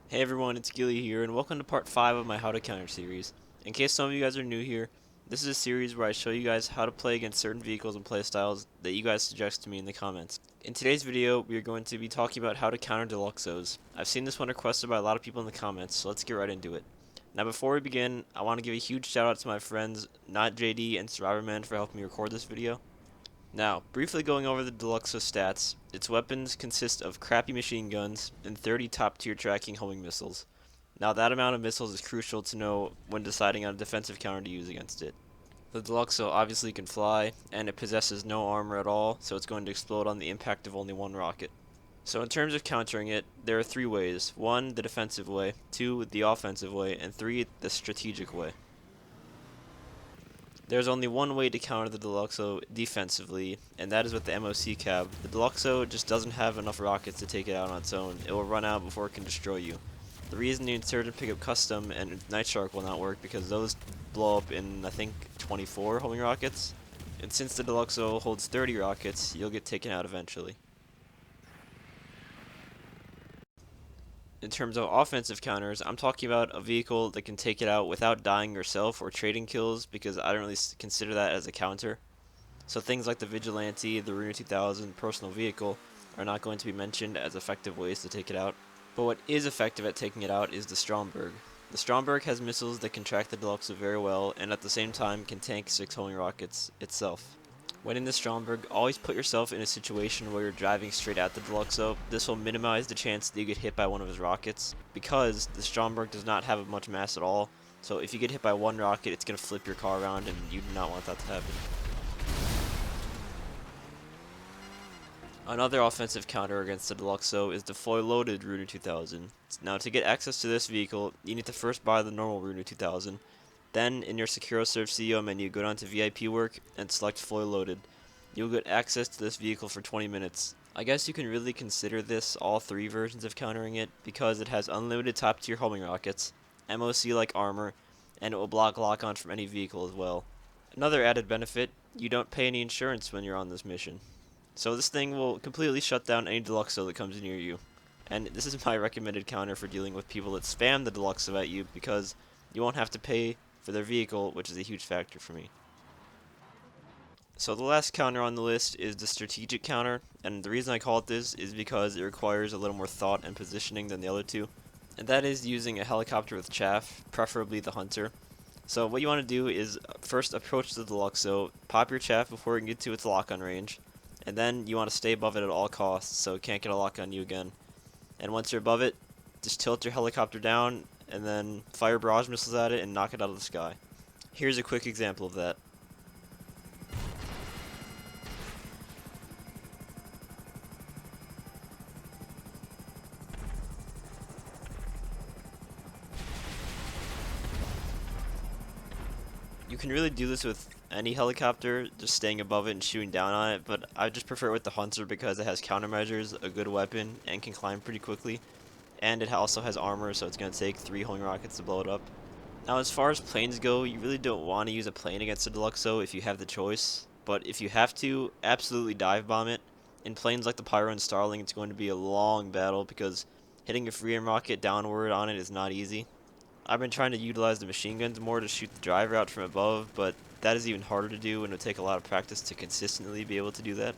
Hey everyone, it's Gilly here, and welcome to part 5 of my How to Counter series. In case some of you guys are new here, this is a series where I show you guys how to play against certain vehicles and playstyles that you guys suggest to me in the comments. In today's video, we are going to be talking about how to counter Deluxos. I've seen this one requested by a lot of people in the comments, so let's get right into it. Now before we begin, I want to give a huge shout out to my friends notjd and Stromberg for helping me record this video. Now, briefly going over the Deluxo stats, its weapons consist of crappy machine guns and 30 top tier tracking homing missiles. Now that amount of missiles is crucial to know when deciding on a defensive counter to use against it. The Deluxo obviously can fly, and it possesses no armor at all, so it's going to explode on the impact of only one rocket. So in terms of countering it, there are 3 ways. 1, the defensive way, 2, the offensive way, and 3, the strategic way. There's only one way to counter the Deluxo defensively, and that is with the MOC Cab. The Deluxo just doesn't have enough rockets to take it out on its own. It will run out before it can destroy you. The reason the Insurgent Pickup Custom and Night Shark will not work because those blow up in, I think, 24 homing rockets. And since the Deluxo holds 30 rockets, you'll get taken out eventually. In terms of offensive counters, I'm talking about a vehicle that can take it out without dying yourself or trading kills, because I don't really consider that as a counter. So things like the Vigilante, the Runa 2000 personal vehicle are not going to be mentioned as effective ways to take it out. But what is effective at taking it out is the Stromberg. The Stromberg has missiles that can track the Deluxo very well, and at the same time can tank 6 homing rockets itself. When in the Stromberg, always put yourself in a situation where you're driving straight at the Deluxo. This will minimize the chance that you get hit by one of his rockets, because the Stromberg does not have much mass at all, so if you get hit by one rocket, it's going to flip your car around, and you do not want that to happen. Another offensive counter against the Deluxo is the fully loaded Runa 2000. Now to get access to this vehicle, you need to first buy the normal Runa 2000. Then, in your SecuroServe CEO menu, go down to VIP work and select fully loaded. You'll get access to this vehicle for 20 minutes. I guess you can really consider this all 3 versions of countering it, because it has unlimited top tier homing rockets, MOC like armor, and it will block lock-on from any vehicle as well. Another added benefit, you don't pay any insurance when you're on this mission. So this thing will completely shut down any Deluxo that comes near you. And this is my recommended counter for dealing with people that spam the Deluxo at you, because you won't have to pay for their vehicle, which is a huge factor for me. So the last counter on the list is the strategic counter, and the reason I call it this is because it requires a little more thought and positioning than the other 2. And that is using a helicopter with chaff, preferably the Hunter. So what you want to do is first approach the Deluxo, pop your chaff before it can get to its lock-on range, and then you want to stay above it at all costs so it can't get a lock on you again. And once you're above it, just tilt your helicopter down and then fire barrage missiles at it and knock it out of the sky. Here's a quick example of that. You can really do this with any helicopter, just staying above it and shooting down on it, but I just prefer it with the Hunter because it has countermeasures, a good weapon, and can climb pretty quickly. And it also has armor, so it's going to take 3 homing rockets to blow it up. Now as far as planes go, you really don't want to use a plane against the Deluxo if you have the choice, but if you have to, absolutely dive bomb it. In planes like the Pyro and Starling, it's going to be a long battle because hitting a free aim rocket downward on it is not easy. I've been trying to utilize the machine guns more to shoot the driver out from above, but that is even harder to do and it would take a lot of practice to consistently be able to do that.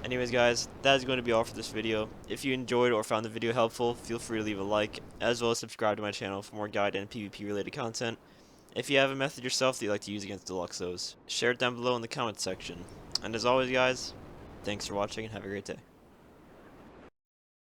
Anyways guys, that is going to be all for this video. If you enjoyed or found the video helpful, feel free to leave a like, as well as subscribe to my channel for more guide and PvP related content. If you have a method yourself that you like to use against Deluxos, share it down below in the comments section. And as always guys, thanks for watching and have a great day.